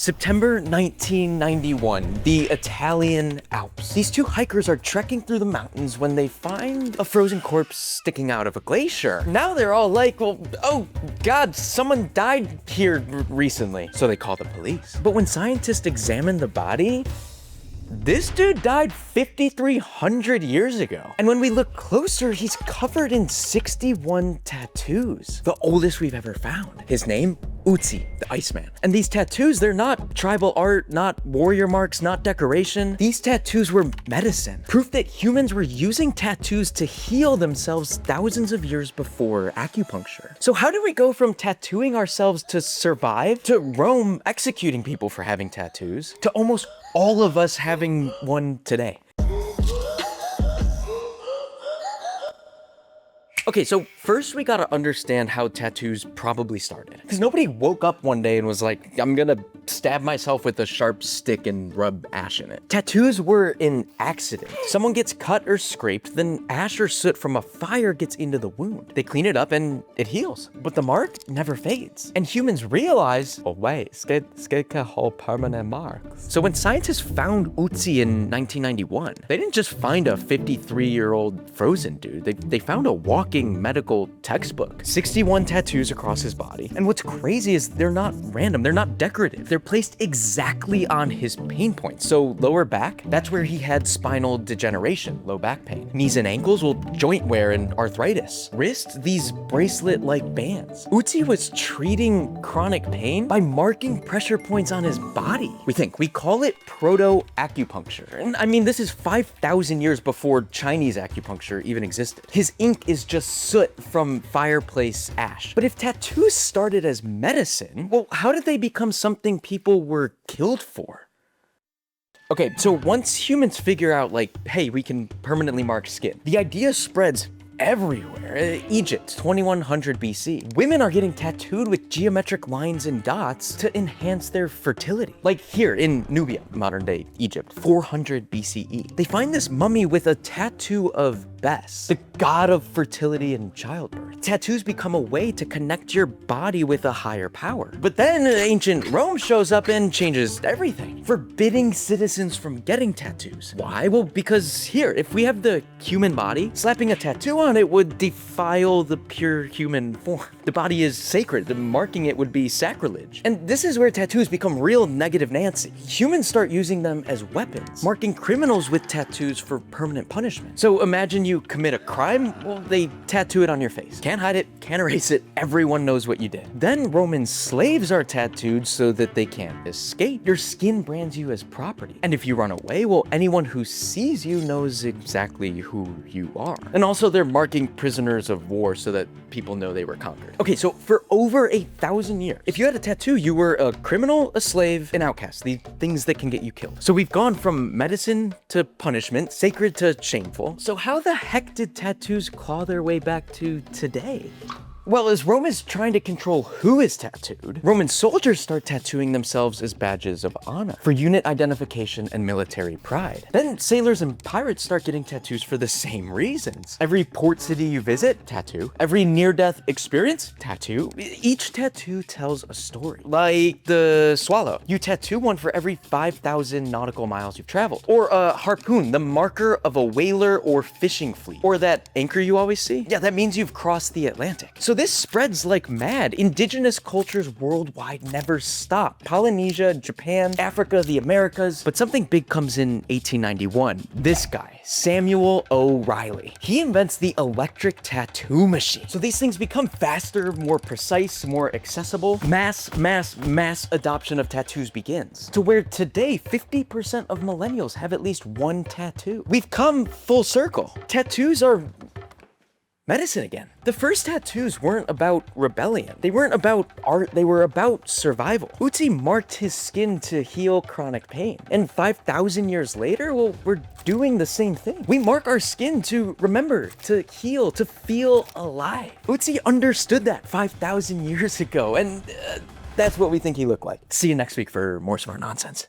September 1991, the Italian Alps. These two hikers are trekking through the mountains when they find a frozen corpse sticking out of a glacier. Now they're all like, well, oh God, someone died here recently. So they call the police. But when scientists examine the body, this dude died 5,300 years ago. And when we look closer, he's covered in 61 tattoos, the oldest we've ever found. His name, Ötzi, the Iceman. And these tattoos, they're not tribal art, not warrior marks, not decoration. These tattoos were medicine. Proof that humans were using tattoos to heal themselves thousands of years before acupuncture. So how do we go from tattooing ourselves to survive, to Rome executing people for having tattoos, to almost all of us having one today? Okay, so first we gotta understand how tattoos probably started. Because nobody woke up one day and was like, I'm gonna stab myself with a sharp stick and rub ash in it. Tattoos were an accident. Someone gets cut or scraped, then ash or soot from a fire gets into the wound. They clean it up and it heals. But the mark never fades. And humans realize, oh wait, ska whole permanent marks. So when scientists found Ötzi in 1991, they didn't just find a 53-year-old frozen dude. They found a walking medical textbook. 61 tattoos across his body. And what's crazy is they're not random, they're not decorative. They're placed exactly on his pain points. So lower back, that's where he had spinal degeneration, low back pain. Knees and ankles, well, joint wear and arthritis. Wrists, these bracelet-like bands. Ötzi was treating chronic pain by marking pressure points on his body. We call it proto-acupuncture. And I mean, this is 5,000 years before Chinese acupuncture even existed. His ink is just soot from fireplace ash. But if tattoos started as medicine, well, how did they become something people were killed for? Okay, so once humans figure out like, hey, we can permanently mark skin, the idea spreads everywhere. Egypt, 2100 BC. Women are getting tattooed with geometric lines and dots to enhance their fertility. Like here in Nubia, modern day Egypt, 400 BCE. They find this mummy with a tattoo of Bes, the god of fertility and childbirth. Tattoos become a way to connect your body with a higher power. But then ancient Rome shows up and changes everything, forbidding citizens from getting tattoos. Why? Well, because here, if we have the human body, slapping a tattoo on it would defile the pure human form. The body is sacred. The marking it would be sacrilege. And this is where tattoos become real negative Nancy. Humans start using them as weapons, marking criminals with tattoos for permanent punishment. So imagine you commit a crime, well, they tattoo it on your face. Can't hide it, can't erase it, everyone knows what you did. Then Roman slaves are tattooed so that they can't escape. Your skin brands you as property. And if you run away, well, anyone who sees you knows exactly who you are. And also they're marking prisoners of war so that people know they were conquered. Okay, so for over 8,000 years, if you had a tattoo, you were a criminal, a slave, an outcast, the things that can get you killed. So we've gone from medicine to punishment, sacred to shameful. So how the heck did tattoos claw their way back to today? Well, as Rome is trying to control who is tattooed, Roman soldiers start tattooing themselves as badges of honor for unit identification and military pride. Then sailors and pirates start getting tattoos for the same reasons. Every port city you visit, tattoo. Every near-death experience, tattoo. Each tattoo tells a story. Like the swallow. You tattoo one for every 5,000 nautical miles you've traveled. Or a harpoon, the marker of a whaler or fishing fleet. Or that anchor you always see. Yeah, that means you've crossed the Atlantic. So this spreads like mad. Indigenous cultures worldwide never stop. Polynesia, Japan, Africa, the Americas. But something big comes in 1891. This guy, Samuel O'Reilly. He invents the electric tattoo machine. So these things become faster, more precise, more accessible. Mass adoption of tattoos begins. To where today, 50% of millennials have at least one tattoo. We've come full circle. Tattoos are medicine again. The first tattoos weren't about rebellion. They weren't about art, they were about survival. Ötzi marked his skin to heal chronic pain. And 5,000 years later, well, we're doing the same thing. We mark our skin to remember, to heal, to feel alive. Ötzi understood that 5,000 years ago, and that's what we think he looked like. See you next week for more smart nonsense.